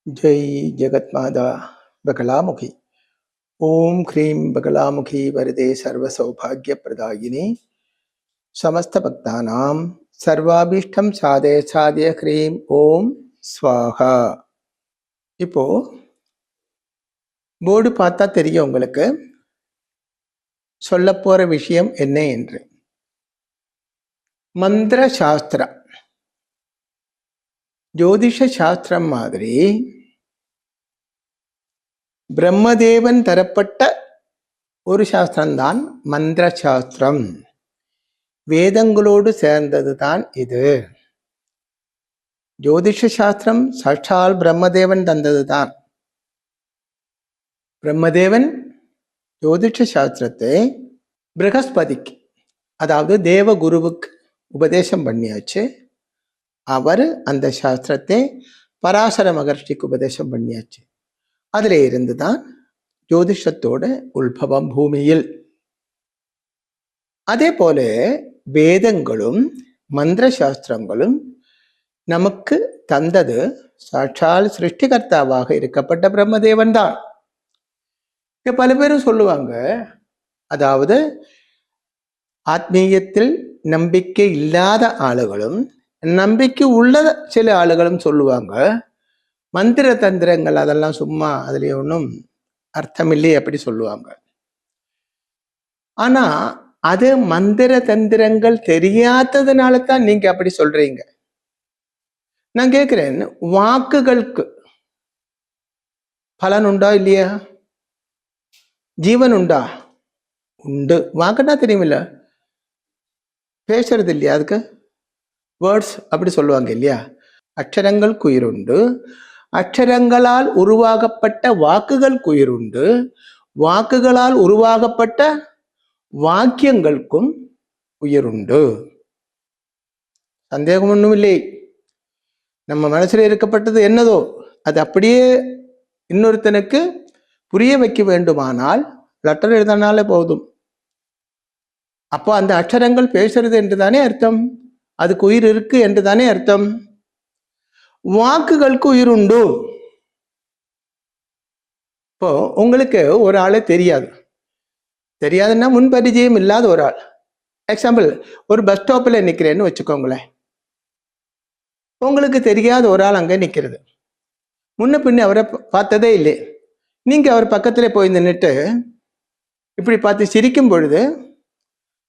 जय जगन्माता बगलामुखी। ओम ह्रीं बगलामुखी वरदे सर्वसौभाग्यप्रदायिनी समस्त भक्तानां सर्वाभीष्टं साधय साधय ह्रीं ओम स्वाहा. இப்போ போர்டு பார்த்தா தெரியும் உங்களுக்கு சொல்ல போற விஷயம் என்ன என்று. மந்திர சாஸ்திரம் ஜோதிஷ சாஸ்திரம் மாதிரி பிரம்மதேவன் தரப்பட்ட ஒரு சாஸ்திரம்தான் மந்திர சாஸ்திரம். வேதங்களோடு சேர்ந்ததுதான் இது. ஜோதிஷ சாஸ்திரம் சாட்சால் பிரம்மதேவன் தந்ததுதான். பிரம்மதேவன் ஜோதிஷ சாஸ்திரத்தை பிரகஸ்பதிக்கு, அதாவது தேவகுருவுக்கு உபதேசம் பண்ணியாச்சு. அவர் அந்த சாஸ்திரத்தை பராசர மகர்ஷிக்கு உபதேசம் பண்ணியாச்சு. அதில் இருந்துதான் ஜோதிஷத்தோட உள்பவம் பூமியில். அதே போல வேதங்களும் மந்திர சாஸ்திரங்களும் நமக்கு தந்தது சாட்சால் சிருஷ்டிகர்த்தாவாக இருக்கப்பட்ட பிரம்மதேவன் தான். பல பேரும் சொல்லுவாங்க, அதாவது ஆத்மீயத்தில் நம்பிக்கை இல்லாத ஆளுகளும் நம்பிக்கை உள்ள சில ஆளுகளும் சொல்லுவாங்க, மந்திர தந்திரங்கள் அதெல்லாம் சும்மா, அதுல ஒன்றும் அர்த்தமில்லை அப்படி சொல்லுவாங்க. ஆனா அது மந்திர தந்திரங்கள் தெரியாததுனால தான் நீங்க அப்படி சொல்றீங்க. நான் கேட்கிறேன், வாக்குகளுக்கு பலன் உண்டா இல்லையா? ஜீவன் உண்டா? உண்டு. வாக்குன்னா தெரியுமில்ல, பேசுறது இல்லையா? அதுக்கு வேர்ட்ஸ் அப்படி சொல்லுவாங்க இல்லையா? அக்ஷரங்களுக்கு உயிருண்டு, அக்ஷரங்களால் உருவாகப்பட்ட வாக்குகளுக்கு உயிருண்டு, வாக்குகளால் உருவாகப்பட்ட வாக்கியங்களுக்கும் உயிருண்டு. சந்தேகம் ஒன்றும் இல்லை. நம்ம மனசுல இருக்கப்பட்டது என்னதோ அது அப்படியே இன்னொருத்தனுக்கு புரிய வைக்க வேண்டுமானால் லெட்டர் எழுதினாலே போதும். அப்போ அந்த அக்ஷரங்கள் பேசுறது என்று தானே அர்த்தம், அதுக்கு உயிர் இருக்கு என்று தானே அர்த்தம். வாக்குகளுக்கு உயிர் உண்டு. இப்போ உங்களுக்கு ஒரு ஆளே தெரியாதுன்னா முன்பரிச்சயம் இல்லாத ஒரு ஆள். எக்ஸாம்பிள், ஒரு பஸ் ஸ்டாப்பில் நிற்கிறேன்னு வச்சுக்கோங்களேன். உங்களுக்கு தெரியாத ஒரு ஆள் அங்கே நிற்கிறது, முன்ன பின்ன அவரை பார்த்ததே இல்லை. நீங்க அவர் பக்கத்துல போய் நின்றுட்டு இப்படி பார்த்து சிரிக்கும் பொழுது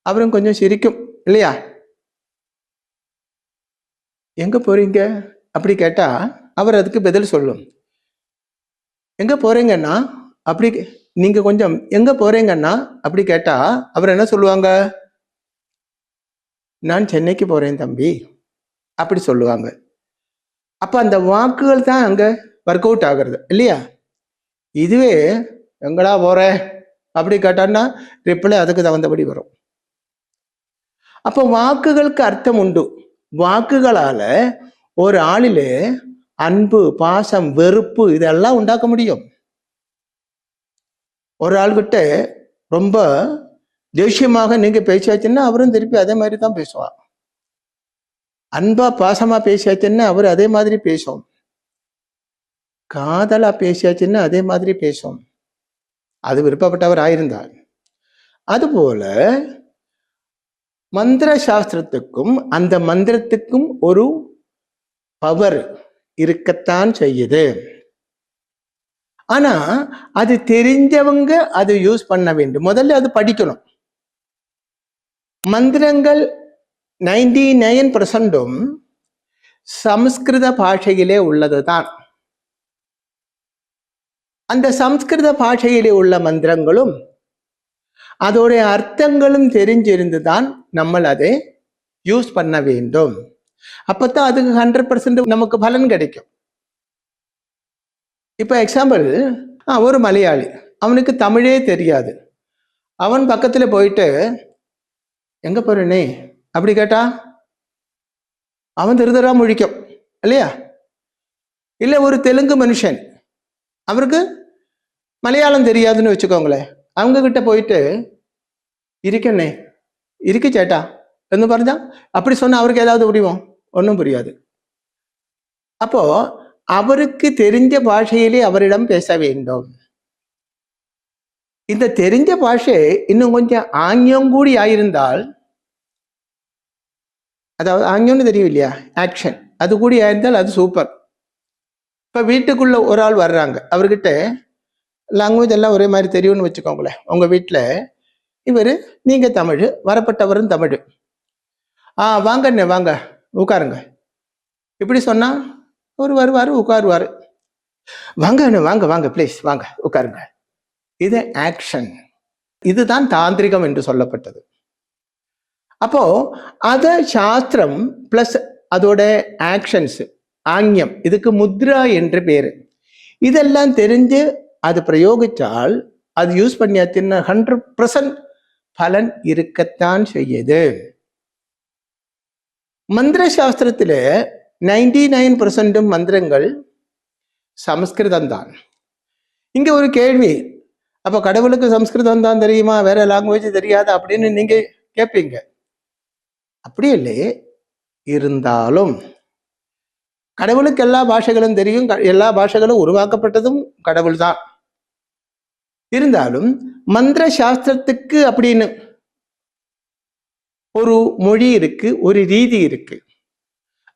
அவரும் கொஞ்சம் சிரிக்கும் இல்லையா? எங்க போறீங்க அப்படி கேட்டா அவர் அதுக்கு பதில் சொல்லும். எங்க போறீங்கன்னா அப்படி, நீங்க கொஞ்சம் எங்க போறீங்கன்னா அப்படி கேட்டா அவர் என்ன சொல்லுவாங்க? நான் சென்னைக்கு போறேன் தம்பி அப்படி சொல்லுவாங்க. அப்ப அந்த வாக்குகள் தான் அங்க ஒர்க் அவுட் ஆகுறது இல்லையா? இதுவே எங்கடா போற அப்படி கேட்டான்னா ரிப்ளை அதுக்கு தகுந்தபடி வரும். அப்போ வாக்குகளுக்கு அர்த்தம் உண்டு. வாக்குகளால ஒரு ஆளிலே அன்பு, பாசம், வெறுப்பு இதெல்லாம் உண்டாக்க முடியும். ஒரு ஆள்கிட்ட ரொம்ப தேசியமாக நீங்க பேசியாச்சுன்னா அவரும் திருப்பி அதே மாதிரி தான் பேசுவார். அன்பா பாசமா பேசியாச்சுன்னா அவர் அதே மாதிரி பேசும். காதலா பேசியாச்சுன்னா அதே மாதிரி பேசும், அது விருப்பப்பட்டவர் ஆயிருந்தார். அதுபோல மந்திர சாஸ்திரத்துக்கும் அந்த மந்திரத்துக்கும் ஒரு பவர் இருக்கத்தான் செய்யுது. ஆனா அது தெரிஞ்சவங்க அது யூஸ் பண்ண வேண்டும். முதல்ல அது படிக்கணும். மந்திரங்கள் 99% சமஸ்கிருத பாஷையிலே உள்ளதுதான். அந்த சமஸ்கிருத பாஷையிலே உள்ள மந்திரங்களும் அதோடைய அர்த்தங்களும் தெரிஞ்சிருந்துதான் நம்ம அதை யூஸ் பண்ண வேண்டும். அப்பதான் அதுக்கு 100% நமக்கு பலன் கிடைக்கும். இப்ப எக்ஸாம்பிள், ஒரு மலையாளி, அவனுக்கு தமிழே தெரியாது. அவன் பக்கத்துல போயிட்டு எங்க போறேனே அப்படி கேட்டா அவன் திருதரா முழிக்கும் இல்லையா? இல்ல ஒரு தெலுங்கு மனுஷன், அவருக்கு மலையாளம் தெரியாதுன்னு வச்சுக்கோங்களேன், அவங்க கிட்ட போயிட்டு இருக்கண்ணே இருக்கு சேட்டா என்று പറഞ്ഞா அப்படி சொன்னா அவருக்கு ஏதாவது புரியும்? ஒன்றும் புரியாது. அப்போ அவருக்கு தெரிஞ்ச பாஷையிலே அவரிடம் பேச வேண்டும். இந்த தெரிஞ்ச பாஷை இன்னும் கொஞ்சம் ஆங்கியம் கூடி ஆயிருந்தால், அதாவது ஆங்கியம்னு தெரியும் இல்லையா, ஆக்ஷன், அது கூடி ஆயிருந்தால் அது சூப்பர். இப்ப வீட்டுக்குள்ள ஒரு ஆள் வர்றாங்க, அவர்கிட்ட லாங்குவேஜ் எல்லாம் ஒரே மாதிரி தெரியும்னு வச்சுக்கோங்களேன். உங்க வீட்டுல இவர், நீங்க தமிழ், வரப்பட்டவரும் தமிழ். வாங்கண்ணே வாங்க உட்காருங்க, இப்படி சொன்னா ஒரு வருவாரு, உட்காருவாரு. வாங்க அண்ணே வாங்க வாங்க ப்ளீஸ் வாங்க உட்காருங்க. இது ஆக்ஷன். இதுதான் தாந்திரிகம் என்று சொல்லப்பட்டது. அப்போ அத சாஸ்திரம் பிளஸ் அதோட ஆக்ஷன்ஸ், ஆங்கியம், இதுக்கு முத்ரா என்று பேரு. இதெல்லாம் தெரிஞ்சு அது பிரயோகிச்சால், அது யூஸ் பண்ணியாத்தின்னா 100% பலன் இருக்கத்தான் செய்யுது. மந்திர சாஸ்திரத்துல 99% மந்திரங்கள் சமஸ்கிருதம் தான். இங்க ஒரு கேள்வி, அப்ப கடவுளுக்கு சமஸ்கிருதம் தான் தெரியுமா, வேற லாங்குவேஜ் தெரியாது அப்படின்னு நீங்க கேட்பீங்க. அப்படி இல்லையே. இருந்தாலும் கடவுளுக்கு எல்லா பாஷைகளும் தெரியும், எல்லா பாஷைகளும் உருவாக்கப்பட்டதும் கடவுள் தான். இருந்தாலும் மந்திர சாஸ்திரத்துக்கு அப்படின்னு ஒரு மொழி இருக்கு, ஒரு ரீதி இருக்கு.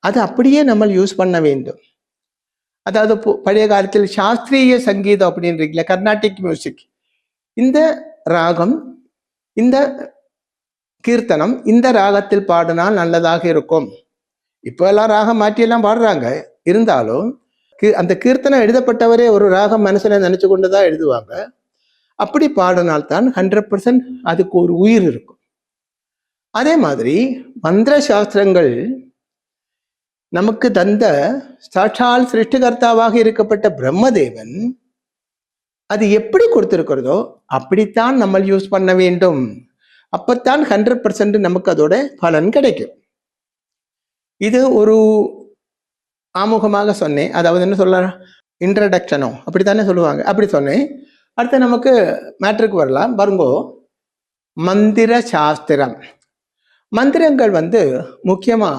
அது அப்படியே நம்ம யூஸ் பண்ண வேண்டும். அதாவது பழைய காலத்தில் சாஸ்திரிய சங்கீதம் அப்படின்னு இருக்குல்ல, கர்நாடிக் மியூசிக், இந்த ராகம், இந்த கீர்த்தனம் இந்த ராகத்தில் பாடினால் நல்லதாக இருக்கும். இப்போ எல்லாம் ராகம் மாற்றியெல்லாம் பாடுறாங்க. இருந்தாலும் அந்த கீர்த்தனம் எழுதப்பட்டவரே ஒரு ராகம் மனசுல நினைச்சு கொண்டுதான் எழுதுவாங்க. அப்படி பாடினால்தான் 100% அதுக்கு ஒரு உயிர் இருக்கும். அதே மாதிரி மந்திர சாஸ்திரங்கள் நமக்கு தந்த சாட்சால் சிருஷ்டிகர்த்தாவாக இருக்கப்பட்ட பிரம்மதேவன் அது எப்படி கொடுத்திருக்கிறதோ அப்படித்தான் நம்ம யூஸ் பண்ண வேண்டும். அப்பத்தான் 100% நமக்கு அதோட பலன் கிடைக்கும். இது ஒரு ஆமுகமாக சொன்னேன். அதாவது என்ன சொல்ல, இன்ட்ரடக்ஷனோ அப்படித்தானே சொல்லுவாங்க, அப்படி சொன்னேன். அடுத்து நமக்கு மேட்ருக்கு வரலாம். பாருங்கோ, மந்திர சாஸ்திரம். மந்திரங்கள் முக்கியமா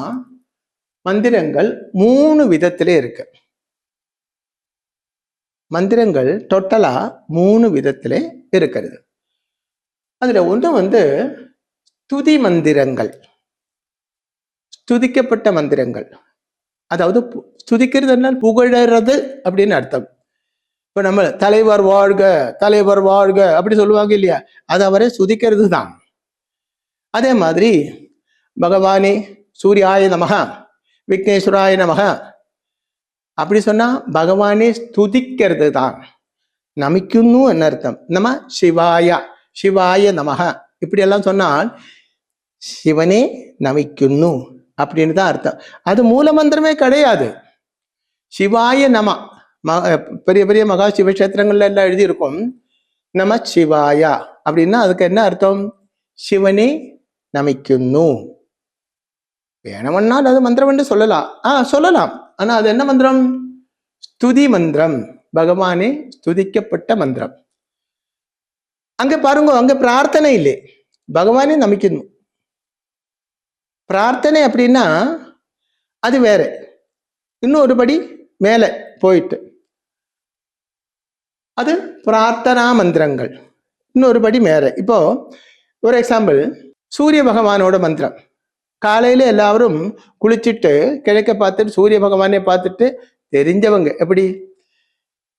மந்திரங்கள் 3 விதத்திலே இருக்கு. மந்திரங்கள் டோட்டலா 3 விதத்திலே இருக்கிறது. அதுல ஒன்று ஸ்துதி மந்திரங்கள், ஸ்துதிக்கப்பட்ட மந்திரங்கள். அதாவது ஸ்துதிக்கிறது என்ன, புகழறது அப்படின்னு அர்த்தம். இப்ப நம்ம தலைவர் வாழ்க தலைவர் வாழ்க அப்படி சொல்லுவாங்க இல்லையா, அது அவரை ஸ்துதிக்கிறது தான். அதே மாதிரி பகவானே சூர்யாய நமக விக்னேஸ்வராய நமக அப்படி சொன்னா பகவானே ஸ்துதிக்கிறது தான். நமிக்குன்னு என்ன அர்த்தம், நம சிவாய சிவாய நமக இப்படி எல்லாம் சொன்னால் சிவனே நமிக்குன்னு அப்படின்னு தான் அர்த்தம். அது மூல மந்திரமே கிடையாது. சிவாய நம, பெரிய பெரிய மகா சிவக்ஷேத்திரங்கள்ல எல்லாம் எழுதியிருக்கும் நம சிவாயா அப்படின்னா அதுக்கு என்ன அர்த்தம், சிவனே நமிக்குன்னு. வேணும்னால் அது மந்திரம் என்று சொல்லலாம், சொல்லலாம். ஆனா அது என்ன மந்திரம், ஸ்துதி மந்திரம், பகவானே ஸ்துதிக்கப்பட்ட மந்திரம். அங்க பாருங்க, அங்க பிரார்த்தனை இல்லை, பகவானே நமிக்கணும். பிரார்த்தனை அப்படின்னா அது வேற, இன்னும் ஒருபடி மேல போயிட்டு அது பிரார்த்தனா மந்திரங்கள், இன்னொரு படி மேல. இப்போ ஒரு எக்ஸாம்பிள், சூரிய பகவானோட மந்திரம். காலையில எல்லாரும் குளிச்சுட்டு கிழக்க பார்த்துட்டு சூரிய பகவானே பார்த்துட்டு தெரிஞ்சவங்க எப்படி,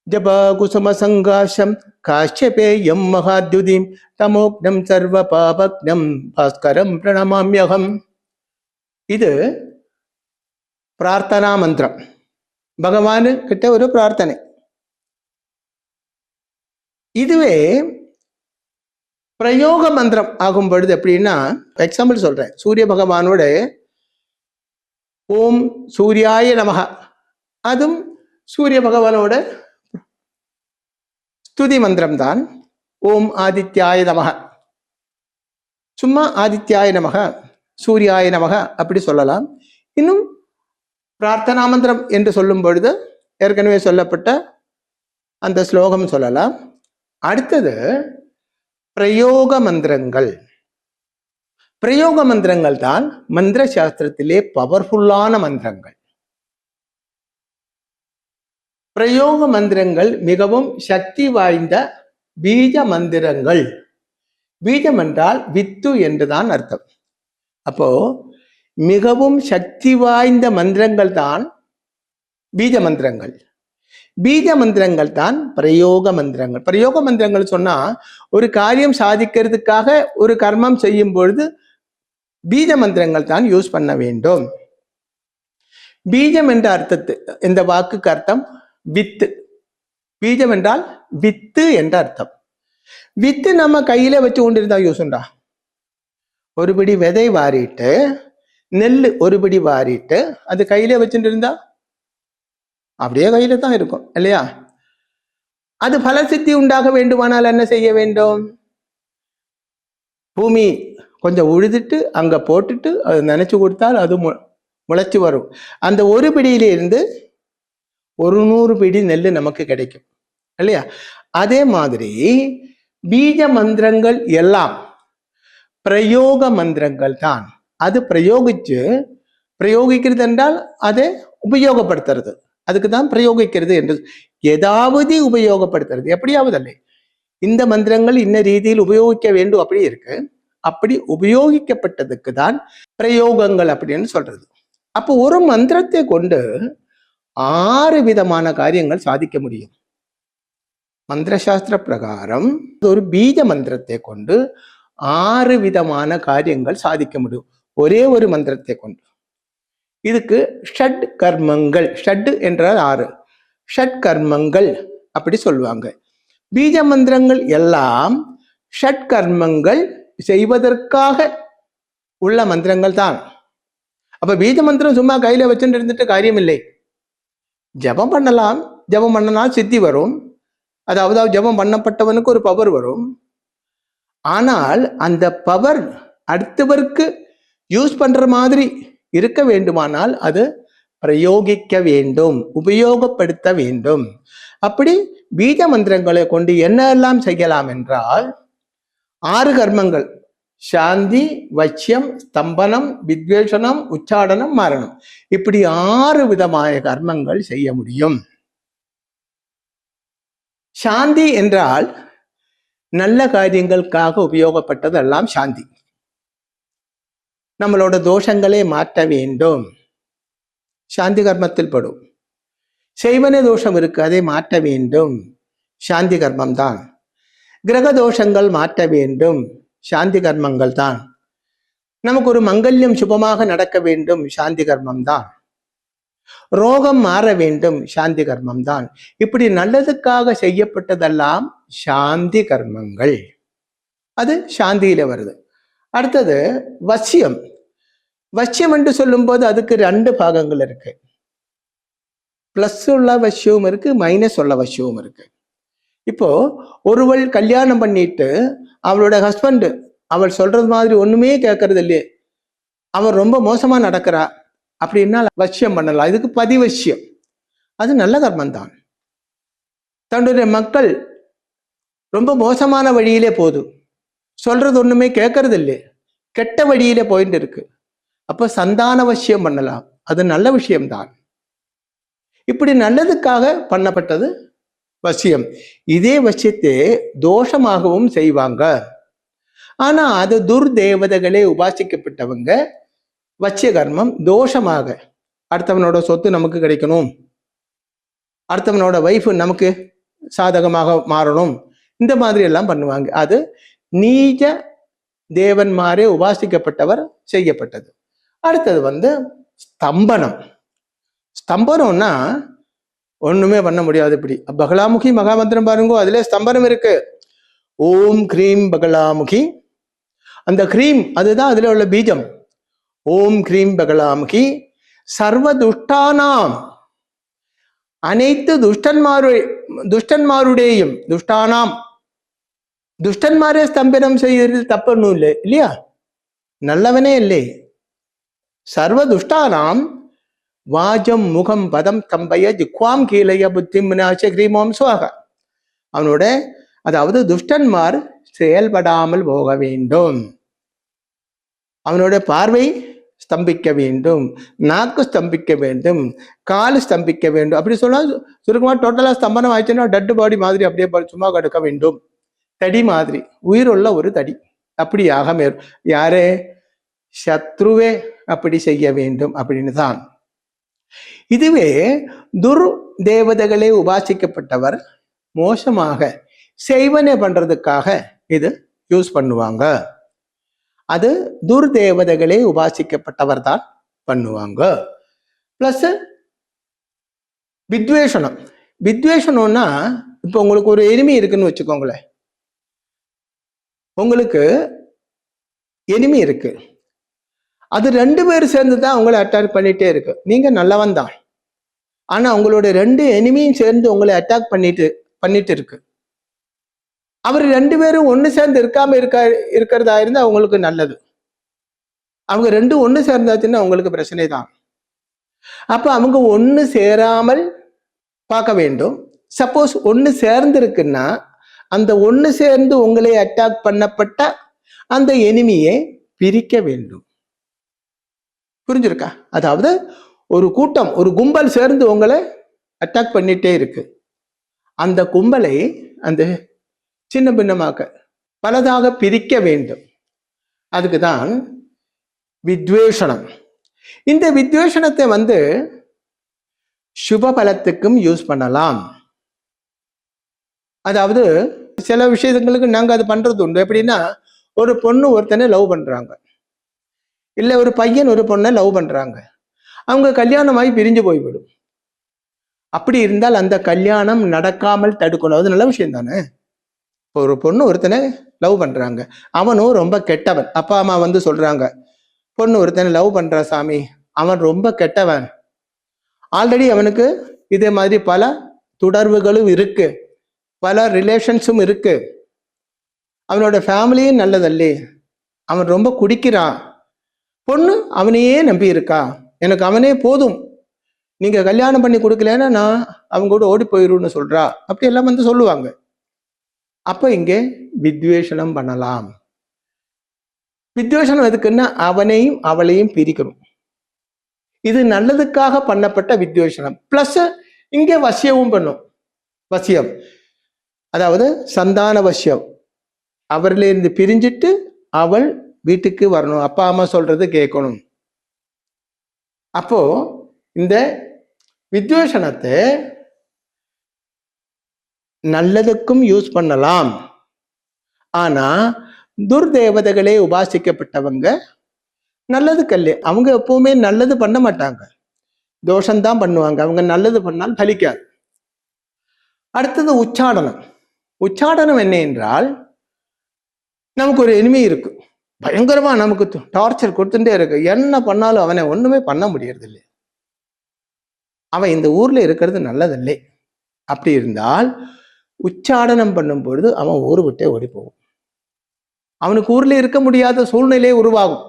ஜப குசும சங்காசம் காஷ்யபேயம் மகாத்யுதிம் தமோக்னம் சர்வ பாபக்னம் பாஸ்கரம் பிரணமாம்யகம். இது பிரார்த்தனா மந்திரம், பகவானு கிட்ட ஒரு பிரார்த்தனை. இதுவே பிரயோக மந்திரம் ஆகும் பொழுது எப்படின்னா, எக்ஸாம்பிள் சொல்றேன், சூரிய பகவானோட ஓம் சூர்யாய நமக, அதுவும் சூரிய பகவானோட ஸ்துதி மந்திரம் தான். ஓம் ஆதித்யாய நமக, சும்மா ஆதித்யாய நமக சூர்யாய நமக அப்படி சொல்லலாம். இன்னும் பிரார்த்தனா மந்திரம் என்று சொல்லும் பொழுது ஏற்கனவே சொல்லப்பட்ட அந்த ஸ்லோகம் சொல்லலாம். அடுத்தது பிரயோக மந்திரங்கள். பிரயோக மந்திரங்கள் தான் மந்திர சாஸ்திரத்திலே பவர்ஃபுல்லான மந்திரங்கள். பிரயோக மந்திரங்கள் மிகவும் சக்தி வாய்ந்த பீஜ மந்திரங்கள். பீஜம் என்றால் வித்து என்றுதான் அர்த்தம். அப்போ மிகவும் சக்தி வாய்ந்த மந்திரங்கள் தான் பீஜ மந்திரங்கள். பீஜ மந்திரங்கள் தான் பிரயோக மந்திரங்கள். பிரயோக மந்திரங்கள் சொன்னா ஒரு காரியம் சாதிக்கிறதுக்காக ஒரு கர்மம் செய்யும் பொழுது பீஜ மந்திரங்கள் தான் யூஸ் பண்ண வேண்டும். பீஜம் என்ற அர்த்தத்து இந்த வாக்குக்கு அர்த்தம் வித்து. பீஜம் என்றால் வித்து என்ற அர்த்தம். வித்து நம்ம கையில வச்சு கொண்டிருந்தா யூஸ் உண்டா? ஒரு பிடி விதை வாரிட்டு நெல் ஒரு பிடி வாரிட்டு அது கையில வச்சுட்டு இருந்தா அப்படியே கையில தான் இருக்கும் இல்லையா? அது பலசித்தி உண்டாக வேண்டுமானால் என்ன செய்ய வேண்டும்? பூமி கொஞ்சம் உழுதுட்டு அங்க போட்டுட்டு அது நினைச்சு கொடுத்தால் அது முளைச்சு வரும். அந்த ஒரு பிடியிலிருந்து 100 பிடி நெல் நமக்கு கிடைக்கும் இல்லையா? அதே மாதிரி பீஜ மந்திரங்கள் எல்லாம் பிரயோக மந்திரங்கள் தான். அது பிரயோகிக்கிறது என்றால் அதை உபயோகப்படுத்துறது. அதுக்கு தான் பிரயோகிக்கிறது என்று. ஏதாவது உபயோகப்படுத்துறது எப்படியாவது அல்ல. இந்த மந்திரங்கள் இன்ன ரீதியில் உபயோகிக்க வேண்டும் அப்படி இருக்கு. அப்படி உபயோகிக்கப்பட்டதுக்கு தான் பிரயோகங்கள் அப்படின்னு சொல்றது. அப்போ ஒரு மந்திரத்தை கொண்டு 6 விதமான காரியங்கள் சாதிக்க முடியும். மந்திர சாஸ்திர பிரகாரம் ஒரு பீஜ மந்திரத்தை கொண்டு 6 விதமான காரியங்கள் சாதிக்க முடியும் ஒரே ஒரு மந்திரத்தை கொண்டு. இதுக்கு ஷட் கர்மங்கள், ஷட் என்றால் 6, ஷட் கர்மங்கள் அப்படி சொல்லுவாங்க. பீஜ மந்திரங்கள் எல்லாம் ஷட் கர்மங்கள் செய்வதற்காக உள்ள மந்திரங்கள் தான். அப்ப பீஜ மந்திரம் சும்மா கையில வச்சுட்டு இருந்துட்டு காரியம் இல்லை. ஜபம் பண்ணலாம், ஜபம் பண்ணனால் சித்தி வரும். அதாவது ஜபம் பண்ணப்பட்டவனுக்கு ஒரு பவர் வரும். ஆனால் அந்த பவர் அடுத்தவருக்கு யூஸ் பண்ற மாதிரி இருக்க வேண்டுமானால் அது பிரயோகிக்க வேண்டும், உபயோகப்படுத்த வேண்டும். அப்படி பீஜ மந்திரங்களை கொண்டு என்னெல்லாம் செய்யலாம் என்றால் 6 கர்மங்கள்: சாந்தி, வச்சியம், ஸ்தம்பனம், வித்வேஷனம், உச்சாடனம், மரணம். இப்படி 6 விதமான கர்மங்கள் செய்ய முடியும். சாந்தி என்றால் நல்ல காரியங்களுக்காக உபயோகப்பட்டதெல்லாம் சாந்தி. நம்மளோட தோஷங்களை மாற்ற வேண்டும், சாந்தி கர்மத்தில் படும். செய்வன தோஷம் இருக்கு, அதை மாற்ற வேண்டும், சாந்தி கர்மம் தான். கிரக தோஷங்கள் மாற்ற வேண்டும், சாந்தி கர்மங்கள் தான். நமக்கு ஒரு மங்கல்யம் சுபமாக நடக்க வேண்டும், சாந்தி கர்மம் தான். ரோகம் மாற வேண்டும், சாந்தி கர்மம் தான். இப்படி நல்லதுக்காக செய்யப்பட்டதெல்லாம் சாந்தி கர்மங்கள். அது சாந்தியில வருது. அடுத்தது வசியம். வசியம் என்று சொல்லும் போது அதுக்கு 2 பாகங்கள் இருக்கு. பிளஸ் உள்ள வசியவும் இருக்கு, மைனஸ் உள்ள வசியவும் இருக்கு. இப்போ ஒருவள் கல்யாணம் பண்ணிட்டு அவளோட ஹஸ்பண்ட் அவள் சொல்றது மாதிரி ஒண்ணுமே கேட்கறது இல்லையே, அவன் ரொம்ப மோசமா நடக்கிறா அப்படின்னா வசியம் பண்ணலாம். இதுக்கு பதிவசியம். அது நல்ல கர்மம் தான். தன்னுடைய மக்கள் ரொம்ப மோசமான வழியிலே போகுது, சொல்றது ஒண்ணுமே கேட்கறது இல்லை, கெட்ட வழியிலே போயிட்டு இருக்கு. அப்ப சந்தான வசியம் பண்ணலாம், அது நல்ல விஷயம்தான். இப்படி நல்லதுக்காக பண்ணப்பட்டது வசியம். இதே வசியத்தை தோஷமாகவும் செய்வாங்க. ஆனா அது துர்தேவதைகளே உபாசிக்கப்பட்டவங்க வச்சிய கர்மம் தோஷமாக, அடுத்தவனோட சொத்து நமக்கு கிடைக்கணும், அடுத்தவனோட வைஃப் நமக்கு சாதகமாக மாறணும், இந்த மாதிரி எல்லாம் பண்ணுவாங்க. அது நீஜ தேவன்மாரே உபாசிக்கப்பட்டவர் செய்யப்பட்டது. அடுத்தது ஸ்தம்பனம். ஸ்தம்பனம்னா ஒண்ணுமே பண்ண முடியாது. இப்படி பகலாமுகி மகாமந்திரம் பாருங்க, அதுல ஸ்தம்பனம் இருக்கு. ஓம் கிரீம் பகலாமுகி. அந்த கிரீம் அதுதான் அதுல உள்ள பீஜம். ஓம் கிரீம் பகலாமுகி சர்வ துஷ்டானாம், அனைத்து துஷ்டன்மாருடையும், துஷ்டானாம் துஷ்டன்மாரே ஸ்தம்பனம் செய்யறது தப்பொன்னும் இல்லை இல்லையா, நல்லவனே இல்லை. சர்வ துஷ்டானாம் வாஜம் முகம் பதம் தம்பய ஜிக்வாம் கீழைய புத்தி முனாச்ச கிரீமோம் சுவாக. அவனோட அதாவது துஷ்டன்மார் செயல்படாமல் போக வேண்டும், அவனோட பார்வை ஸ்தம்பிக்க வேண்டும், நாக்கு ஸ்தம்பிக்க வேண்டும், கால் ஸ்தம்பிக்க வேண்டும். அப்படி சொன்னா சுருக்கமா டோட்டலா ஸ்தம்பனம் ஆயிடுச்சுன்னா டெட் பாடி மாதிரி அப்படியே சும்மா கடுக்க வேண்டும். தடி மாதிரி, உயிருள்ள ஒரு தடி அப்படியாக யாரே சத்ருவே அப்படி செய்ய வேண்டும் அப்படின்னு தான். இதுவே துர் தேவதைகளே உபாசிக்கப்பட்டவர் மோசமாக செய்வனே பண்றதுக்காக இது யூஸ் பண்ணுவாங்க. அது துர்தேவதைகளே உபாசிக்கப்பட்டவர் தான் பண்ணுவாங்க. பிளஸ் வித்வேஷனம். வித்வேஷனம்னா இப்போ உங்களுக்கு ஒரு எனிமி இருக்குன்னு வச்சுக்கோங்களேன். உங்களுக்கு எனிமி இருக்கு, அது 2 பேர் சேர்ந்து தான் உங்களை அட்டாக் பண்ணிட்டே இருக்கு. நீங்க நல்லவன் தான், ஆனா உங்களோட 2 எனிமியும் சேர்ந்து உங்களை அட்டாக் பண்ணிட்டு இருக்கு. அவர் 2 பேரும் ஒண்ணு சேர்ந்து இருக்கிறதா இருந்தா உங்களுக்கு நல்லது. அவங்க 2 ஒண்ணு சேர்ந்தாச்சுன்னா உங்களுக்கு பிரச்சனை தான். அப்ப அவங்க ஒண்ணு சேராமல் பார்க்க வேண்டும். சப்போஸ் ஒண்ணு சேர்ந்து இருக்குன்னா அந்த ஒண்ணு சேர்ந்து உங்களை அட்டாக் பண்ணப்பட்ட அந்த எனிமியை பிரிக்க வேண்டும். புரிஞ்சிருக்கா? அதாவது ஒரு கூட்டம், ஒரு கும்பல் சேர்ந்து உங்களை அட்டாக் பண்ணிட்டே இருக்கு. அந்த கும்பலை அந்த சின்ன பின்னமாக்க பலதாக பிரிக்க வேண்டும். அதுக்குதான் வித்வேஷனம். இந்த வித்வேஷனத்தை சுப பலத்துக்கும் யூஸ் பண்ணலாம். அதாவது சில விஷயங்களுக்கு நாங்க அது பண்றது உண்டு. எப்படின்னா, ஒரு பொண்ணு ஒருத்தனை லவ் பண்றாங்க, இல்ல ஒரு பையன் ஒரு பொண்ணை லவ் பண்றாங்க, அவங்க கல்யாணமாகி பிரிஞ்சு போய்விடும். அப்படி இருந்தால் அந்த கல்யாணம் நடக்காமல் தடுக்கணும். அது நல்ல விஷயம் தானே. ஒரு பொண்ணு ஒருத்தனை லவ் பண்றாங்க, அவனும் ரொம்ப கெட்டவன். அப்பா அம்மா சொல்றாங்க, பொண்ணு ஒருத்தனை லவ் பண்ற சாமி, அவன் ரொம்ப கெட்டவன், ஆல்ரெடி அவனுக்கு இதே மாதிரி பல தொடர்புகளும் இருக்கு, பல ரிலேஷன்ஸும் இருக்கு, அவனோட ஃபேமிலியும் நல்லதல்லே, அவன் ரொம்ப குடிக்கிறான், பொண்ணு அவனையே நம்பி இருக்கா, எனக்கு அவனே போதும், நீங்க கல்யாணம் பண்ணி கொடுக்கலன்னா நான் அவங்க கூட ஓடி போயிருன்னு சொல்றா. அப்படி எல்லாம் சொல்லுவாங்க. அப்ப இங்கே வித்வேஷனம் பண்ணலாம். வித்வேஷனம் எதுக்குன்னா அவனையும் அவளையும் பிரிக்கணும். இது நல்லதுக்காக பண்ணப்பட்ட வித்வேஷனம். பிளஸ் இங்கே வசியமும் பண்ணும். வசியம் அதாவது சந்தான வசியம். அவரிலிருந்து பிரிஞ்சிட்டு அவள் வீட்டுக்கு வரணும், அப்பா அம்மா சொல்றது கேட்கணும். அப்போ இந்த வித்வேஷனத்தை நல்லதுக்கும் யூஸ் பண்ணலாம். ஆனா துர்தேவதைகளே உபாசிக்கப்பட்டவங்க நல்லதுக்கல்ல, அவங்க எப்பவுமே நல்லது பண்ண மாட்டாங்க, தோஷம்தான் பண்ணுவாங்க. அவங்க நல்லது பண்ணால் பலிக்காது. அடுத்தது உச்சாடனம். உச்சாடனம் என்ன என்றால், நமக்கு ஒரு எனிமி இருக்கு, பயங்கரமா நமக்கு டார்ச்சர் கொடுத்துட்டே இருக்கு, என்ன பண்ணாலும் அவனை ஒண்ணுமே பண்ண முடியறது இல்லை, அவன் இந்த ஊர்ல இருக்கிறது நல்லதில்லை. அப்படி இருந்தால் உச்சாடனம் பண்ணும் பொழுது அவன் ஊரு விட்டே ஓடி போகும். அவனுக்கு ஊர்ல இருக்க முடியாத சூழ்நிலை உருவாகும்.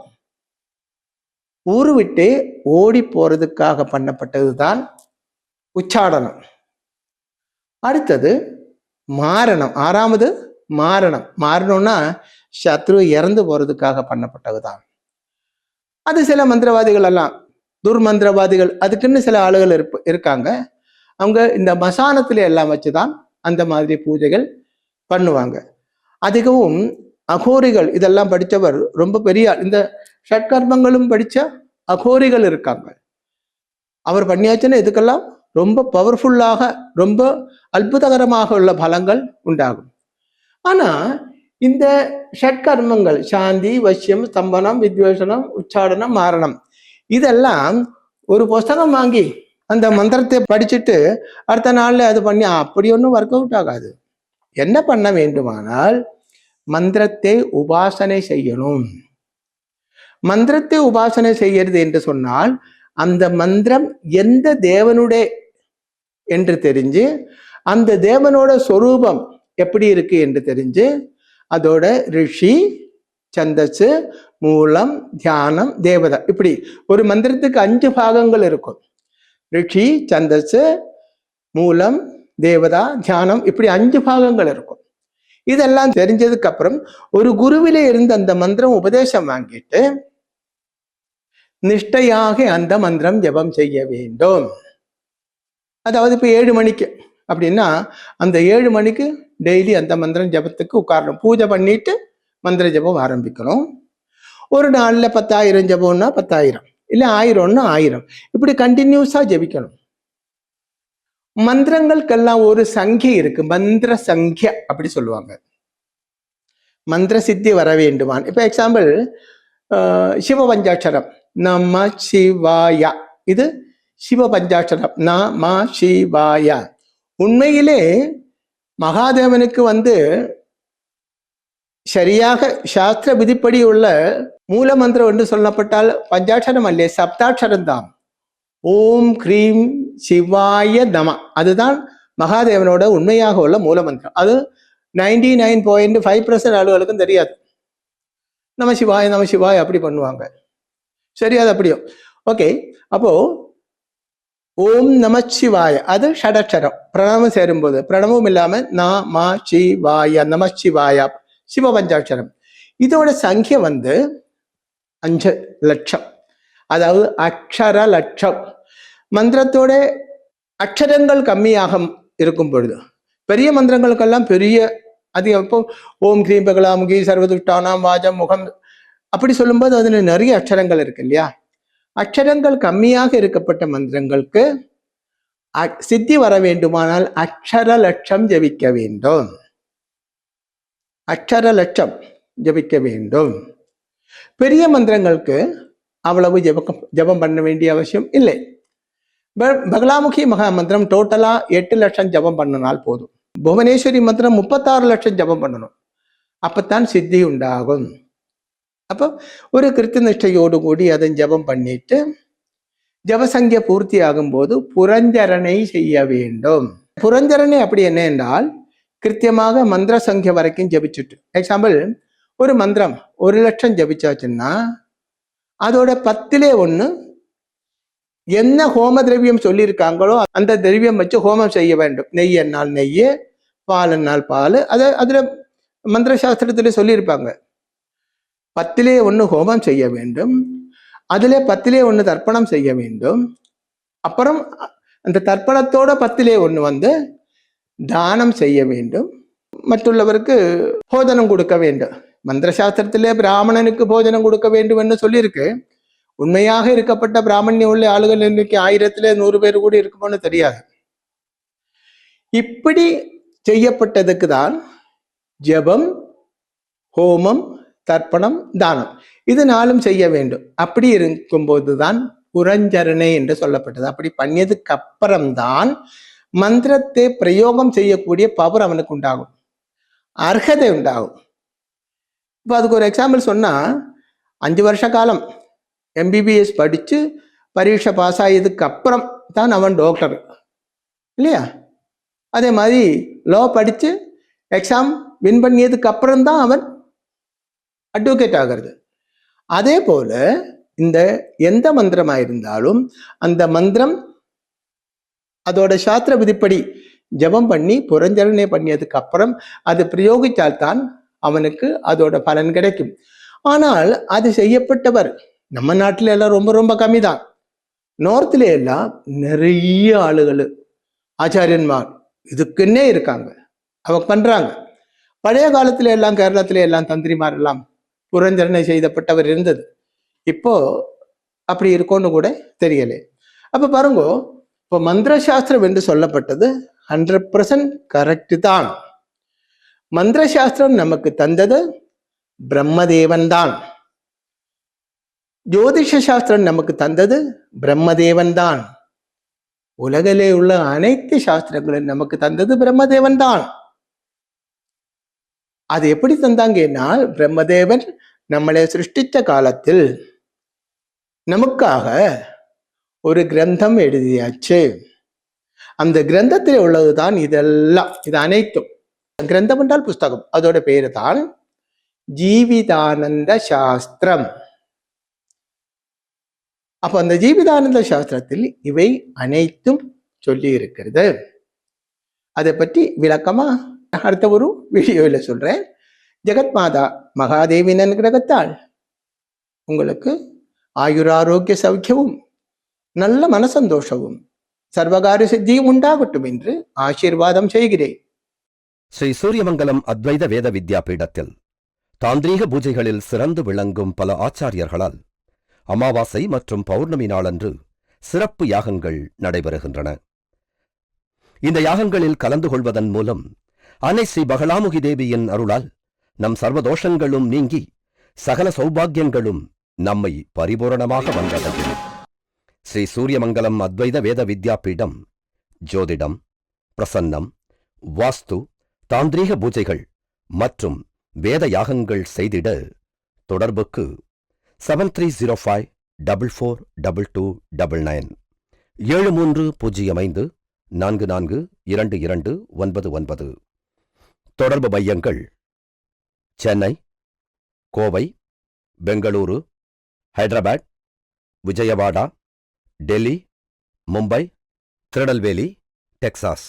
ஊரு விட்டு ஓடி போறதுக்காக பண்ணப்பட்டதுதான் உச்சாடனம். அடுத்தது மாரணம். 6வது மாரணம். மாறணும்னா சத்ரு இறந்து போறதுக்காக பண்ணப்பட்டதுதான். அது சில மந்திரவாதிகள் எல்லாம், துர்மந்திரவாதிகள், அதுக்குன்னு சில ஆளுகள் இருக்காங்க. அவங்க இந்த மசானத்துல எல்லாம் வச்சுதான் அந்த மாதிரி பூஜைகள் பண்ணுவாங்க. அதிகவும் அகோரிகள் இதெல்லாம் படித்தவர் ரொம்ப பெரிய, இந்த ஷட்கர்மங்களும் படிச்ச அகோரிகள் இருக்காங்க. அவர் பண்ணியாச்சுன்னா இதுக்கெல்லாம் ரொம்ப பவர்ஃபுல்லாக, ரொம்ப அற்புதகரமாக உள்ள பலங்கள் உண்டாகும். ஆனா இந்த ஷட்கர்மங்கள் சாந்தி, வசியம், ஸ்தம்பனம், வித்வேஷனம், உச்சாடனம், மாரணம், இதெல்லாம் ஒரு புஸ்தகம் வாங்கி அந்த மந்திரத்தை படிச்சுட்டு அடுத்த நாள்ல அது பண்ணி அப்படி ஒன்றும் ஒர்க் அவுட் ஆகாது. என்ன பண்ண வேண்டுமானால் மந்திரத்தை உபாசனை செய்யணும். மந்திரத்தை உபாசனை செய்யறது என்று சொன்னால் அந்த மந்திரம் எந்த தேவனுடைய என்று தெரிஞ்சு, அந்த தேவனோட சொரூபம் எப்படி இருக்கு என்று தெரிஞ்சு, அதோட ரிஷி, சந்தஸ், மூலம், தியானம், தேவதா, இப்படி ஒரு மந்திரத்துக்கு 5 பாகங்கள் இருக்கும். ரிஷி, சந்தஸ், மூலம், தேவதா, தியானம், இப்படி 5 பாகங்கள் இருக்கும். இதெல்லாம் தெரிஞ்சதுக்கு அப்புறம் ஒரு குருவிலே இருந்து அந்த மந்திரம் உபதேசம் வாங்கிட்டு நிஷ்டையாக அந்த மந்திரம் ஜபம் செய்ய வேண்டும். அதாவது இப்போ 7 மணிக்கு அப்படின்னா அந்த 7 மணிக்கு டெய்லி அந்த மந்திரம் ஜபத்துக்கு உட்காரணும். பூஜை பண்ணிட்டு மந்திர ஜபம் ஆரம்பிக்கணும். ஒரு நாளில் 10,000 ஜபம்னா 10,000, இல்லை 1000ன்னா 1000, இப்படி கண்டினியூஸாக ஜபிக்கணும். மந்திரங்களுக்கெல்லாம் ஒரு சங்கியா இருக்கு, மந்திர சங்கியா அப்படி சொல்லுவாங்க. மந்திர சித்தி வர வேண்டுமான். இப்போ எக்ஸாம்பிள் சிவ பஞ்சாட்சரம் நம சிவாய, இது சிவ பஞ்சாட்சரம் நம சிவாய. உண்மையிலே மகாதேவனுக்கு சரியாக சாஸ்திர விதிப்படி உள்ள மூல மந்திரம் என்று சொல்லப்பட்டால் பஞ்சாட்சரம் அல்ல, சப்தாட்சரம் தான். ஓம் கிரீம் சிவாய நம, அதுதான் மகாதேவனோட உண்மையாக உள்ள மூல மந்திரம். அது 99.5% ஆளுகளுக்கும் தெரியாது. நம சிவாய நம சிவாய அப்படி பண்ணுவாங்க. சரி, அது அப்படியோ ஓகே. அப்போ ஓம் நம சிவாய அது ஷடட்சரம். பிரணவம் சேரும்போது பிரணவம் இல்லாம நம சிவாய நம சிவாய சிவ பஞ்சாட்சரம். இதோட சங்கிய 5 லட்சம், அதாவது அக்ஷர லட்சம். மந்திரத்தோட அக்ஷரங்கள் கம்மியாக இருக்கும் பொழுது பெரிய மந்திரங்களுக்கெல்லாம் பெரிய அதிகம். இப்போ ஓம் கிரீம் பகலாமுகி சர்வதுஷ்டானாம் வாஜம் முகம் அப்படி சொல்லும்போது அதுல நிறைய அக்ஷரங்கள் இருக்கு இல்லையா. அக்ஷரங்கள் கம்மியாக இருக்கப்பட்ட மந்திரங்களுக்கு சித்தி வர வேண்டுமானால் அக்ஷர லட்சம் ஜபிக்க வேண்டும். அக்ஷர லட்சம் ஜபிக்க வேண்டும். பெரிய மந்திரங்களுக்கு அவ்வளவு ஜபம் பண்ண வேண்டிய அவசியம் இல்லை. பகலாமுகி மகா மந்திரம் டோட்டலா 8 லட்சம் ஜபம் பண்ணினால் போதும். புவனேஸ்வரி மந்திரம் 36 லட்சம் ஜபம் பண்ணணும், அப்பத்தான் சித்தி உண்டாகும். அப்போ ஒரு கிருத்த நிஷ்டையோடு கூடி அதை ஜபம் பண்ணிட்டு ஜபசங்கிய பூர்த்தி ஆகும் போது புரஞ்சரணை செய்ய வேண்டும். புரஞ்சரணை அப்படி என்ன என்றால் கிருத்தியமாக மந்திர சங்கிய வரைக்கும் ஜபிச்சுட்டு, எக்ஸாம்பிள் ஒரு மந்திரம் 1 லட்சம் ஜபிச்சாச்சுன்னா அதோட 10ல் 1 என்ன ஹோம திரவியம் சொல்லியிருக்காங்களோ அந்த திரவியம் வச்சு ஹோமம் செய்ய வேண்டும். நெய் என்னால் நெய், பால் என்னால் பால், அதை அதுல மந்திர சாஸ்திரத்துல சொல்லியிருப்பாங்க. 10ல் 1 ஹோமம் செய்ய வேண்டும், அதுல 10ல் 1 தர்ப்பணம் செய்ய வேண்டும். அப்புறம் அந்த தர்ப்பணத்தோட 10ல் 1 தானம் செய்ய வேண்டும், மറ്റുள்ளவருக்கு போஜனம் கொடுக்க வேண்டும். மந்திர சாஸ்திரத்திலே பிராமணனுக்கு போஜனம் கொடுக்க வேண்டும் என்று சொல்லியிருக்கு. உண்மையாக இருக்கப்பட்ட பிராமணியம் உள்ள ஆளுகள் இன்னைக்கு 1000ல் 100 பேர் கூட இருக்குமோன்னு தெரியாது. இப்படி செய்யப்பட்டதுக்கு தான் ஜபம், ஹோமம், தர்ப்பணம், தானம் இது 4ம் செய்ய வேண்டும். அப்படி இருக்கும்போதுதான் புரஞ்சரணை என்று சொல்லப்பட்டது. அப்படி பண்ணியதுக்கு அப்புறம்தான் மந்திரத்தை பிரயோகம் செய்யக்கூடிய பவர் அவனுக்கு உண்டாகும், அர்ஹதை உண்டாகும். இப்போ அதுக்கு ஒரு எக்ஸாம்பிள் சொன்னா, 5 வருஷ காலம் எம்பிபிஎஸ் படிச்சு பரீட்சை பாஸ் ஆகியதுக்கு அப்புறம் தான் அவன் டாக்டர் இல்லையா. அதே மாதிரி லா படிச்சு எக்ஸாம் வின் பண்ணியதுக்கு அப்புறம் தான் அவன் அட்வொகேட் ஆகிறது. அதே போல இந்த எந்த மந்திரமா இருந்தாலும் அந்த மந்திரம் அதோட சாஸ்திர விதிப்படி ஜபம் பண்ணி புரஞ்சரணை பண்ணியதுக்கு அப்புறம் அது பிரயோகித்தால்தான் அவனுக்கு அதோட பலன் கிடைக்கும். ஆனால் அது செய்யப்பட்டவர் நம்ம நாட்டில எல்லாம் ரொம்ப ரொம்ப கம்மி தான். நார்த்ல எல்லாம் நிறைய ஆளுகள் ஆச்சாரியன்மார் இதுக்குன்னே இருக்காங்க, அவங்க பண்றாங்க. பழைய காலத்துல எல்லாம் கேரளத்துல எல்லாம் தந்திரிமார் எல்லாம் புரஞ்சரணை செய்தப்பட்டவர் இருந்தது. இப்போ அப்படி இருக்கும்னு கூட தெரியல. அப்ப பாருங்க, இப்போ மந்திர சாஸ்திரம் என்று சொல்லப்பட்டது 100% கரெக்ட் தான். மந்திர சாஸ்திரம் நமக்கு தந்தது பிரம்மதேவன் தான். ஜோதிஷ சாஸ்திரம் நமக்கு தந்தது பிரம்மதேவன் தான். உலகிலே உள்ள அனைத்து சாஸ்திரங்களும் நமக்கு தந்தது பிரம்மதேவன் தான். அது எப்படி தந்தாங்கன்னா, பிரம்மதேவன் நம்மளை சிருஷ்டித்த காலத்தில் நமக்காக ஒரு கிரந்தம் எழுதியாச்சு. அந்த கிரந்தத்தில் உள்ளதுதான் இதெல்லாம். இது அனைத்தும் கிரந்தம் என்றால் புஸ்தகம், அதோட பேரு தான் ஜீவிதானந்த சாஸ்திரம். அப்ப அந்த ஜீவிதானந்த சாஸ்திரத்தில் இவை அனைத்தும் சொல்லி இருக்கிறது. அதை பற்றி விளக்கமா அடுத்த ஒரு வீடியோல சொல்றேன். ஜெகத் மாதா மகாதேவியின் அனுகிரகத்தால் உங்களுக்கு ஆயுராரோக்கிய சௌக்கியமும் நல்ல மனசந்தோஷமும் சர்வகாரிய சித்தியும் உண்டாகட்டும் என்று ஆசீர்வாதம் செய்கிறேன். ஸ்ரீ சூரியமங்கலம் அத்வைத வேத வித்யாபீடத்தில் தாந்திரீக பூஜைகளில் சிறந்து விளங்கும் பல ஆச்சாரியர்களால் அமாவாசை மற்றும் பௌர்ணமி நாளன்று சிறப்பு யாகங்கள் நடைபெறுகின்றன. இந்த யாகங்களில் கலந்து கொள்வதன் மூலம் அன்னை ஸ்ரீ பகலாமுகி தேவியின் அருளால் நம் சர்வதோஷங்களும் நீங்கி சகல சௌபாகியங்களும் நம்மை பரிபூரணமாக வந்தடையும். ஸ்ரீ சூரியமங்கலம் அத்வைத வேத வித்யாபீடம் ஜோதிடம், பிரசன்னம், வாஸ்து, தாந்திரீக பூஜைகள் மற்றும் வேத யாகங்கள் செய்திட தொடர்புக்கு 7305442299 7305442299. தொடர்பு மையங்கள் சென்னை, கோவை, பெங்களூரு, ஹைதராபாத், விஜயவாடா, டெல்லி, மும்பை, திருநெல்வேலி, டெக்சாஸ்.